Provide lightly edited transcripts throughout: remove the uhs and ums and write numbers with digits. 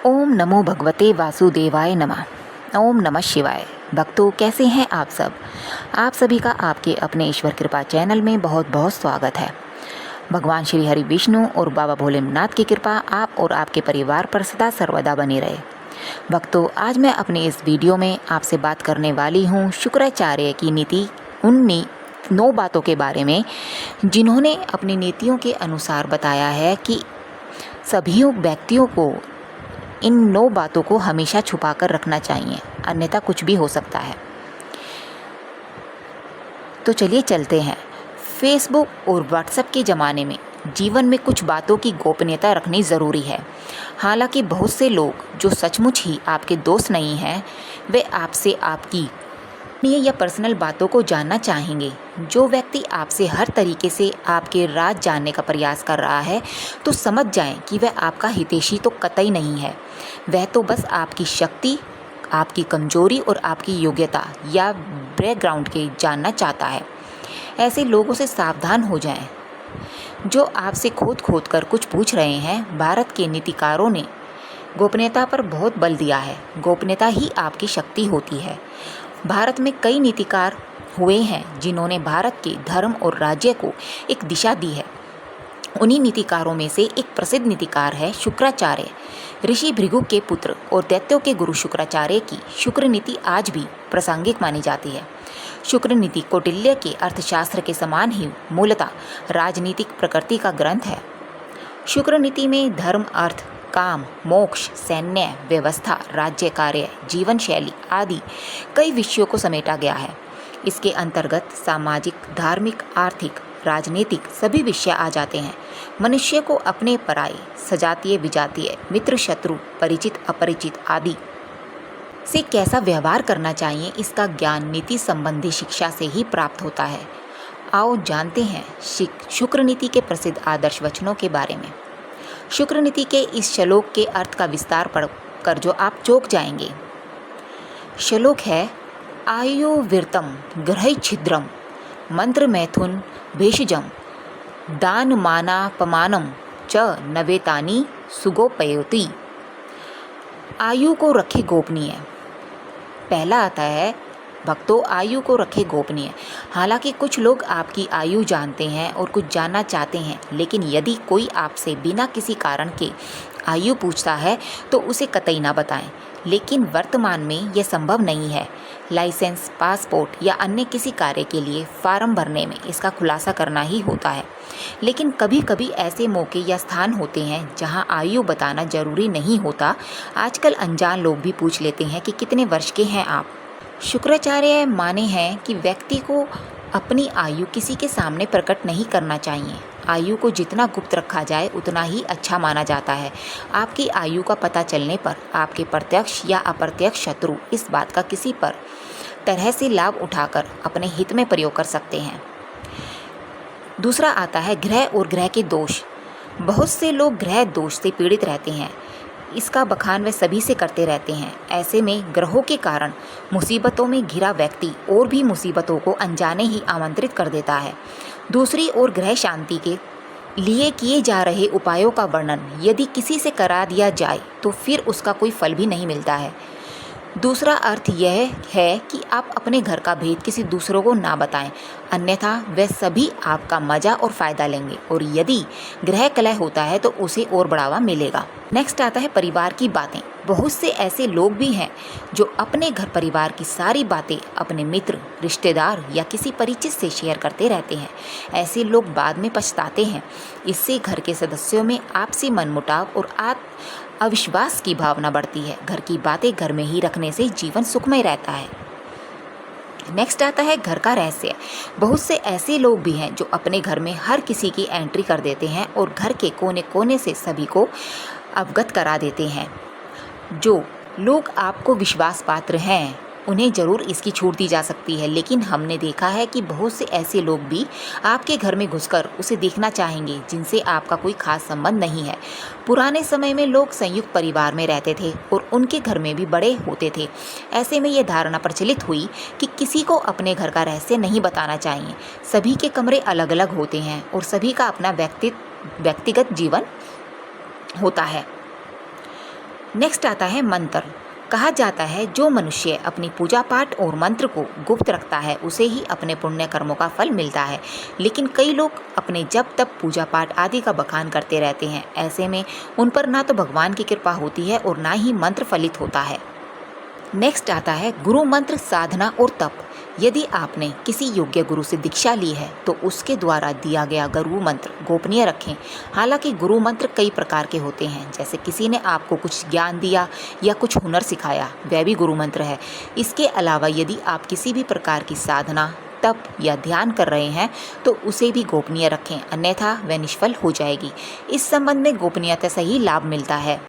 ओम नमो भगवते वासुदेवाय नमः। ओम नमः शिवाय। भक्तों, कैसे हैं आप सब? आप सभी का आपके अपने ईश्वर कृपा चैनल में बहुत बहुत स्वागत है। भगवान श्री हरि विष्णु और बाबा भोलेनाथ की कृपा आप और आपके परिवार पर सदा सर्वदा बनी रहे। भक्तों, आज मैं अपने इस वीडियो में आपसे बात करने वाली हूँ शुक्राचार्य की नीति, उन 9 बातों के बारे में जिन्होंने अपनी नीतियों के अनुसार बताया है कि सभी व्यक्तियों को इन 9 बातों को हमेशा छुपा कर रखना चाहिए, अन्यथा कुछ भी हो सकता है। तो चलिए चलते हैं। फेसबुक और व्हाट्सएप के ज़माने में जीवन में कुछ बातों की गोपनीयता रखनी ज़रूरी है। हालांकि बहुत से लोग जो सचमुच ही आपके दोस्त नहीं हैं, वे आपसे आपकी या पर्सनल बातों को जानना चाहेंगे। जो व्यक्ति आपसे हर तरीके से आपके राज जानने का प्रयास कर रहा है, तो समझ जाएं कि वह आपका हितैषी तो कतई नहीं है। वह तो बस आपकी शक्ति, आपकी कमजोरी और आपकी योग्यता या बैकग्राउंड के जानना चाहता है। ऐसे लोगों से सावधान हो जाएं, जो आपसे खोद खोद कर कुछ पूछ रहे हैं। भारत के नीतिकारों ने गोपनीयता पर बहुत बल दिया है। गोपनीयता ही आपकी शक्ति होती है। भारत में कई नीतिकार हुए हैं जिन्होंने भारत के धर्म और राज्य को एक दिशा दी है। उन्हीं नीतिकारों में से एक प्रसिद्ध नीतिकार है शुक्राचार्य। ऋषि भृगु के पुत्र और दैत्यों के गुरु शुक्राचार्य की शुक्र नीति आज भी प्रासंगिक मानी जाती है। शुक्र नीति कौटिल्य के अर्थशास्त्र के समान ही मूलतः राजनीतिक प्रकृति का ग्रंथ है। शुक्र नीति में धर्म, अर्थ, काम, मोक्ष, सैन्य व्यवस्था, राज्य कार्य, जीवन शैली आदि कई विषयों को समेटा गया है। इसके अंतर्गत सामाजिक, धार्मिक, आर्थिक, राजनीतिक सभी विषय आ जाते हैं। मनुष्य को अपने पराये, सजातीय विजातीय, मित्र शत्रु, परिचित अपरिचित आदि से कैसा व्यवहार करना चाहिए, इसका ज्ञान नीति संबंधी शिक्षा से ही प्राप्त होता है। आओ जानते हैं शुक्र नीति के प्रसिद्ध आदर्श वचनों के बारे में। शुक्र नीति के इस श्लोक के अर्थ का विस्तार पढ़कर जो आप चौंक जाएंगे। श्लोक है, आयुर्विरतम ग्रह छिद्रम मंत्र मैथुन भेषजम दान मानापमानम च नवेतानी सुगोपयोति। आयु को रखे गोपनीय। पहला आता है, भक्तों, आयु को रखे गोपनीय। हालांकि कुछ लोग आपकी आयु जानते हैं और कुछ जानना चाहते हैं, लेकिन यदि कोई आपसे बिना किसी कारण के आयु पूछता है तो उसे कतई ना बताएं। लेकिन वर्तमान में यह संभव नहीं है। लाइसेंस, पासपोर्ट या अन्य किसी कार्य के लिए फॉर्म भरने में इसका खुलासा करना ही होता है। लेकिन कभी कभी ऐसे मौके या स्थान होते हैं जहां आयु बताना जरूरी नहीं होता। आजकल अनजान लोग भी पूछ लेते हैं कि कितने वर्ष के हैं आप। शुक्राचार्य माने हैं कि व्यक्ति को अपनी आयु किसी के सामने प्रकट नहीं करना चाहिए। आयु को जितना गुप्त रखा जाए उतना ही अच्छा माना जाता है। आपकी आयु का पता चलने पर आपके प्रत्यक्ष या अप्रत्यक्ष शत्रु इस बात का किसी पर तरह से लाभ उठाकर अपने हित में प्रयोग कर सकते हैं। दूसरा आता है ग्रह और ग्रह के दोष। बहुत से लोग ग्रह दोष से पीड़ित रहते हैं। इसका बखान वे सभी से करते रहते हैं। ऐसे में ग्रहों के कारण मुसीबतों में घिरा व्यक्ति और भी मुसीबतों को अनजाने ही आमंत्रित कर देता है। दूसरी ओर ग्रह शांति के लिए किए जा रहे उपायों का वर्णन यदि किसी से करा दिया जाए तो फिर उसका कोई फल भी नहीं मिलता है। दूसरा अर्थ यह है कि आप अपने घर का भेद किसी दूसरों को ना बताएं, अन्यथा वे सभी आपका मजा और फायदा लेंगे और यदि ग्रह कलह होता है तो उसे और बढ़ावा मिलेगा। नेक्स्ट आता है परिवार की बातें। बहुत से ऐसे लोग भी हैं जो अपने घर परिवार की सारी बातें अपने मित्र, रिश्तेदार या किसी परिचित से शेयर करते रहते हैं। ऐसे लोग बाद में पछताते हैं। इससे घर के सदस्यों में आपसी मनमुटाव और अविश्वास की भावना बढ़ती है। घर की बातें घर में ही रखने से जीवन सुखमय रहता है। नेक्स्ट आता है घर का रहस्य। बहुत से ऐसे लोग भी हैं जो अपने घर में हर किसी की एंट्री कर देते हैं और घर के कोने कोने से सभी को अवगत करा देते हैं। जो लोग आपको विश्वास पात्र हैं उन्हें ज़रूर इसकी छूट दी जा सकती है, लेकिन हमने देखा है कि बहुत से ऐसे लोग भी आपके घर में घुसकर उसे देखना चाहेंगे जिनसे आपका कोई खास संबंध नहीं है। पुराने समय में लोग संयुक्त परिवार में रहते थे और उनके घर में भी बड़े होते थे। ऐसे में ये धारणा प्रचलित हुई कि किसी को अपने घर का रहस्य नहीं बताना चाहिए। सभी के कमरे अलग अलग होते हैं और सभी का अपना व्यक्तिगत जीवन होता है। नेक्स्ट आता है मंत्र। कहा जाता है जो मनुष्य अपनी पूजा पाठ और मंत्र को गुप्त रखता है उसे ही अपने पुण्य कर्मों का फल मिलता है, लेकिन कई लोग अपने जब तब पूजा पाठ आदि का बखान करते रहते हैं। ऐसे में उन पर ना तो भगवान की कृपा होती है और ना ही मंत्र फलित होता है। नेक्स्ट आता है गुरु मंत्र, साधना और तप। यदि आपने किसी योग्य गुरु से दीक्षा ली है तो उसके द्वारा दिया गया गुरु मंत्र गोपनीय रखें। हालांकि गुरु मंत्र कई प्रकार के होते हैं, जैसे किसी ने आपको कुछ ज्ञान दिया या कुछ हुनर सिखाया, वह भी गुरु मंत्र है। इसके अलावा यदि आप किसी भी प्रकार की साधना, तप या ध्यान कर रहे हैं तो उसे भी गोपनीय रखें, अन्यथा वह निष्फल हो जाएगी। इस संबंध में गोपनीयता से ही लाभ मिलता है।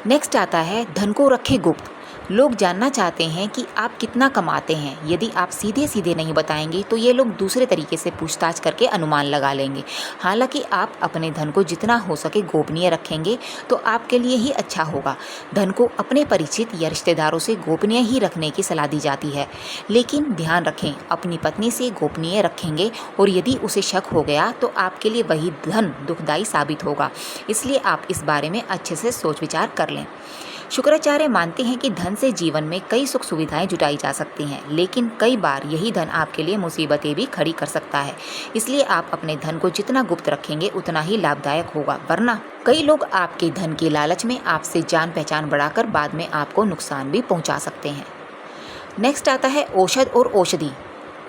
नेक्स्ट आता है धन को रखें गुप्त। लोग जानना चाहते हैं कि आप कितना कमाते हैं। यदि आप सीधे सीधे नहीं बताएंगे तो ये लोग दूसरे तरीके से पूछताछ करके अनुमान लगा लेंगे। हालांकि आप अपने धन को जितना हो सके गोपनीय रखेंगे तो आपके लिए ही अच्छा होगा। धन को अपने परिचित या रिश्तेदारों से गोपनीय ही रखने की सलाह दी जाती है, लेकिन ध्यान रखें अपनी पत्नी से गोपनीय रखेंगे और यदि उसे शक हो गया तो आपके लिए वही धन दुखदायी साबित होगा। इसलिए आप इस बारे में अच्छे से सोच विचार कर लें। शुक्राचार्य मानते हैं कि धन से जीवन में कई सुख सुविधाएं जुटाई जा सकती हैं, लेकिन कई बार यही धन आपके लिए मुसीबतें भी खड़ी कर सकता है। इसलिए आप अपने धन को जितना गुप्त रखेंगे उतना ही लाभदायक होगा, वरना कई लोग आपके धन के लालच में आपसे जान पहचान बढ़ाकर बाद में आपको नुकसान भी पहुंचा सकते हैं। नेक्स्ट आता है औषध और औषधि।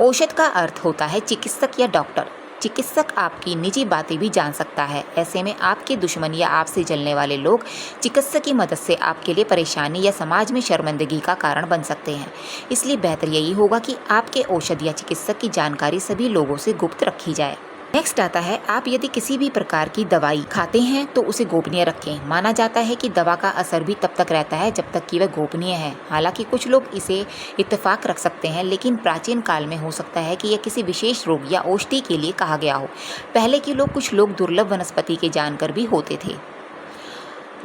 औषध का अर्थ होता है चिकित्सक या डॉक्टर। चिकित्सक आपकी निजी बातें भी जान सकता है। ऐसे में आपके दुश्मन या आपसे जलने वाले लोग चिकित्सक की मदद से आपके लिए परेशानी या समाज में शर्मिंदगी का कारण बन सकते हैं। इसलिए बेहतर यही होगा कि आपके औषध या चिकित्सक की जानकारी सभी लोगों से गुप्त रखी जाए। नेक्स्ट आता है आप यदि किसी भी प्रकार की दवाई खाते हैं तो उसे गोपनीय रखें। माना जाता है कि दवा का असर भी तब तक रहता है जब तक कि वह गोपनीय है। हालांकि कुछ लोग इसे इत्तेफाक रख सकते हैं, लेकिन प्राचीन काल में हो सकता है कि यह किसी विशेष रोग या औषधि के लिए कहा गया हो। पहले के लोग कुछ लोग दुर्लभ वनस्पति के जानकर भी होते थे।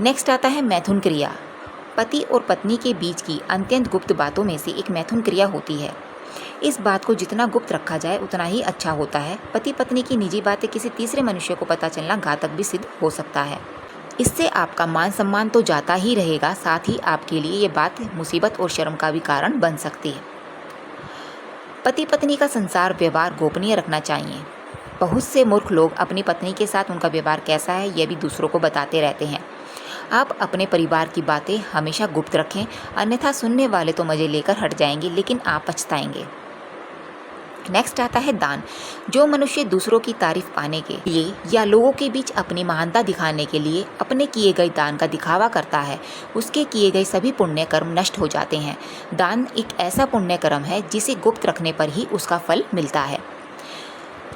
नेक्स्ट आता है मैथुन क्रिया। पति और पत्नी के बीच की अत्यंत गुप्त बातों में से एक मैथुन क्रिया होती है। इस बात को जितना गुप्त रखा जाए उतना ही अच्छा होता है। पति पत्नी की निजी बातें किसी तीसरे मनुष्य को पता चलना घातक भी सिद्ध हो सकता है। इससे आपका मान सम्मान तो जाता ही रहेगा, साथ ही आपके लिए ये बात मुसीबत और शर्म का भी कारण बन सकती है। पति पत्नी का संसार व्यवहार गोपनीय रखना चाहिए। बहुत से मूर्ख लोग अपनी पत्नी के साथ उनका व्यवहार कैसा है यह भी दूसरों को बताते रहते हैं। आप अपने परिवार की बातें हमेशा गुप्त रखें, अन्यथा सुनने वाले तो मजे लेकर हट जाएंगे, लेकिन आप पछताएंगे। नेक्स्ट आता है दान। जो मनुष्य दूसरों की तारीफ पाने के लिए या लोगों के बीच अपनी महानता दिखाने के लिए अपने किए गए दान का दिखावा करता है, उसके किए गए सभी पुण्य कर्म नष्ट हो जाते हैं। दान एक ऐसा पुण्य कर्म है जिसे गुप्त रखने पर ही उसका फल मिलता है।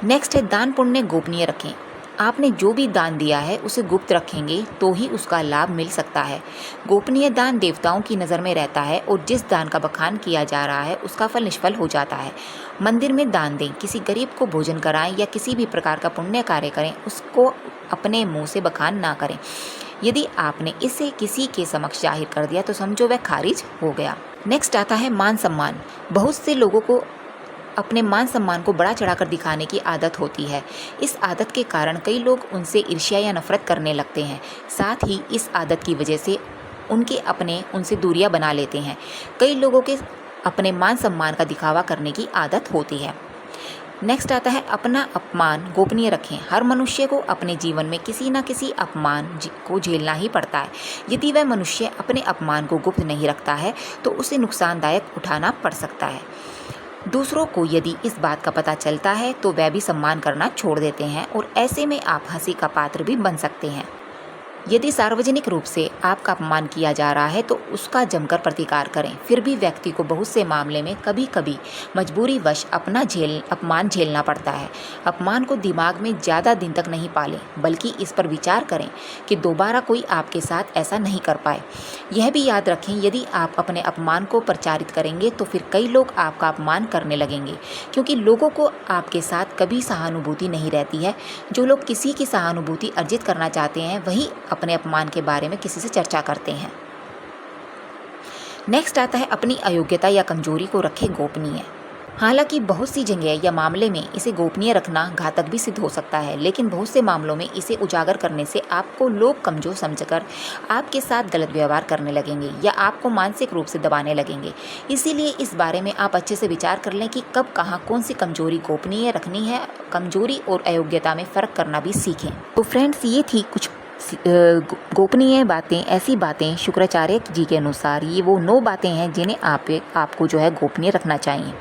नेक्स्ट है दान पुण्य गोपनीय रखें। आपने जो भी दान दिया है उसे गुप्त रखेंगे तो ही उसका लाभ मिल सकता है। गोपनीय दान देवताओं की नज़र में रहता है और जिस दान का बखान किया जा रहा है उसका फल निष्फल हो जाता है। मंदिर में दान दें, किसी गरीब को भोजन कराएं या किसी भी प्रकार का पुण्य कार्य करें, उसको अपने मुंह से बखान ना करें। यदि आपने इसे किसी के समक्ष जाहिर कर दिया तो समझो वह खारिज हो गया। नेक्स्ट आता है मान सम्मान। बहुत से लोगों को अपने मान सम्मान को बड़ा चढ़ाकर दिखाने की आदत होती है। इस आदत के कारण कई लोग उनसे ईर्ष्या या नफरत करने लगते हैं। साथ ही इस आदत की वजह से उनसे दूरियां बना लेते हैं। कई लोगों के अपने मान सम्मान का दिखावा करने की आदत होती है। नेक्स्ट आता है अपना अपमान गोपनीय रखें। हर मनुष्य को अपने जीवन में किसी न किसी अपमान को झेलना ही पड़ता है। यदि वह मनुष्य अपने अपमान को गुप्त नहीं रखता है तो उसे नुकसानदायक उठाना पड़ सकता है। दूसरों को यदि इस बात का पता चलता है तो वह भी सम्मान करना छोड़ देते हैं और ऐसे में आप हंसी का पात्र भी बन सकते हैं। यदि सार्वजनिक रूप से आपका अपमान किया जा रहा है तो उसका जमकर प्रतिकार करें। फिर भी व्यक्ति को बहुत से मामले में कभी कभी मजबूरी वश अपमान झेलना पड़ता है। अपमान को दिमाग में ज़्यादा दिन तक नहीं पालें, बल्कि इस पर विचार करें कि दोबारा कोई आपके साथ ऐसा नहीं कर पाए। यह भी याद रखें यदि आप अपने अपमान को प्रचारित करेंगे तो फिर कई लोग आपका अपमान करने लगेंगे, क्योंकि लोगों को आपके साथ कभी सहानुभूति नहीं रहती है। जो लोग किसी की सहानुभूति अर्जित करना चाहते हैं वही अपने अपमान के बारे में किसी से चर्चा करते हैं। नेक्स्ट आता है अपनी अयोग्यता या कमजोरी को रखें गोपनीय। हालांकि बहुत सी जगह या मामले में इसे गोपनीय रखना घातक भी सिद्ध हो सकता है, लेकिन बहुत से मामलों में इसे उजागर करने से आपको लोग कमजोर समझकर आपके साथ गलत व्यवहार करने लगेंगे या आपको मानसिक रूप से दबाने लगेंगे। इसीलिए इस बारे में आप अच्छे से विचार कर लें कि कब कहाँ कौन सी कमजोरी गोपनीय रखनी है। कमजोरी और अयोग्यता में फ़र्क करना भी सीखें। तो फ्रेंड्स, ये थी कुछ गोपनीय बातें, ऐसी बातें शुक्राचार्य जी के अनुसार ये वो 9 बातें हैं जिन्हें आपको जो है गोपनीय रखना चाहिए।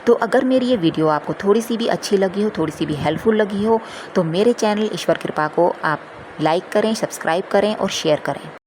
तो अगर मेरी ये वीडियो आपको थोड़ी सी भी अच्छी लगी हो, थोड़ी सी भी हेल्पफुल लगी हो, तो मेरे चैनल ईश्वर कृपा को आप लाइक करें, सब्सक्राइब करें और शेयर करें।